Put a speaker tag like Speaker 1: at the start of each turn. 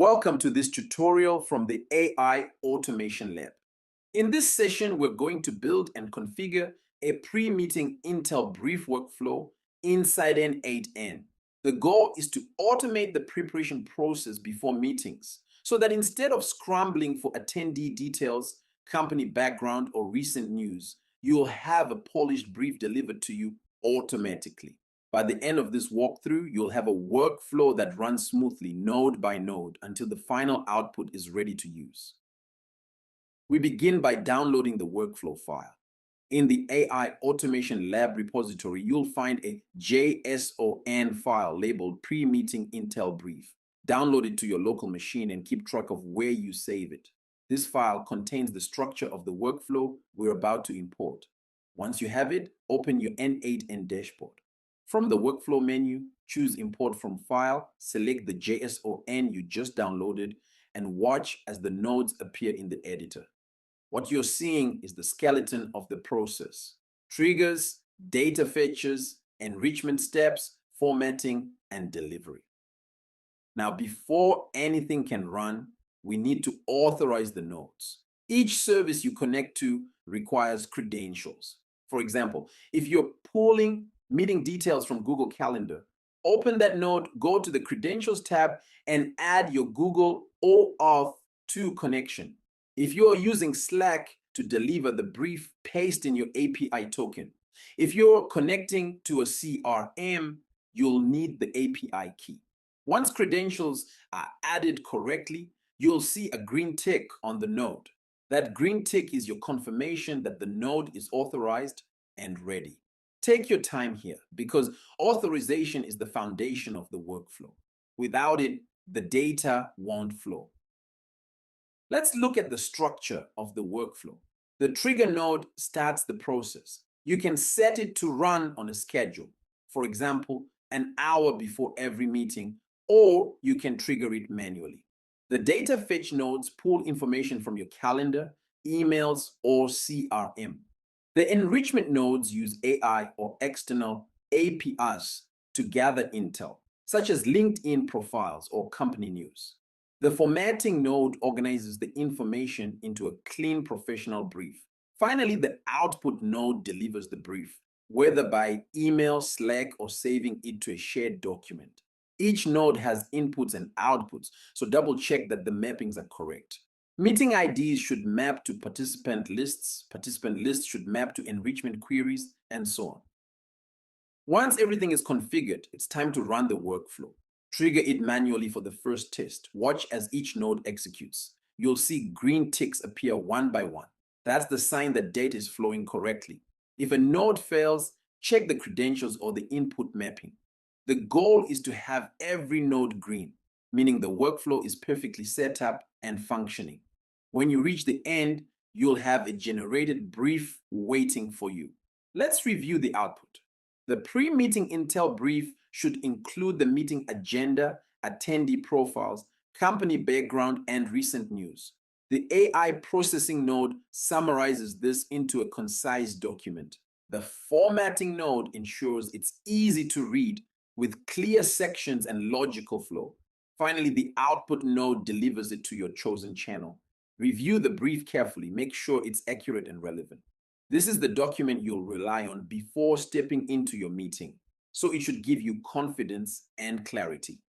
Speaker 1: Welcome to this tutorial from the AI Automation Lab. In this session, we're going to build and configure a pre-meeting Intel brief workflow inside n8n. The goal is to automate the preparation process before meetings so that instead of scrambling for attendee details, company background, or recent news, you'll have a polished brief delivered to you automatically. By the end of this walkthrough, you'll have a workflow that runs smoothly node by node until the final output is ready to use. We begin by downloading the workflow file. In the AI Automation Lab repository, you'll find a JSON file labeled Pre-Meeting Intel Brief. Download it to your local machine and keep track of where you save it. This file contains the structure of the workflow we're about to import. Once you have it, open your n8n dashboard. From the workflow menu, choose Import from File, select the JSON you just downloaded, and watch as the nodes appear in the editor. What you're seeing is the skeleton of the process: triggers, data fetches, enrichment steps, formatting, and delivery. Now, before anything can run, we need to authorize the nodes. Each service you connect to requires credentials. For example, if you're pulling meeting details from Google Calendar, open that node, go to the Credentials tab, and add your Google OAuth 2 connection. If you are using Slack to deliver the brief, paste in your API token. If you're connecting to a CRM, you'll need the API key. Once credentials are added correctly, you'll see a green tick on the node. That green tick is your confirmation that the node is authorized and ready. Take your time here because authorization is the foundation of the workflow. Without it, the data won't flow. Let's look at the structure of the workflow. The trigger node starts the process. You can set it to run on a schedule, for example, an hour before every meeting, or you can trigger it manually. The data fetch nodes pull information from your calendar, emails, or CRM. The enrichment nodes use AI or external APIs to gather intel, such as LinkedIn profiles or company news. The formatting node organizes the information into a clean professional brief. Finally, the output node delivers the brief, whether by email, Slack, or saving it to a shared document. Each node has inputs and outputs, so double check that the mappings are correct. Meeting IDs should map to participant lists should map to enrichment queries, and so on. Once everything is configured, it's time to run the workflow. Trigger it manually for the first test. Watch as each node executes. You'll see green ticks appear one by one. That's the sign that data is flowing correctly. If a node fails, check the credentials or the input mapping. The goal is to have every node green, meaning the workflow is perfectly set up and functioning. When you reach the end, you'll have a generated brief waiting for you. Let's review the output. The pre-meeting Intel brief should include the meeting agenda, attendee profiles, company background, and recent news. The AI processing node summarizes this into a concise document. The formatting node ensures it's easy to read with clear sections and logical flow. Finally, the output node delivers it to your chosen channel. Review the brief carefully. Make sure it's accurate and relevant. This is the document you'll rely on before stepping into your meeting, so it should give you confidence and clarity.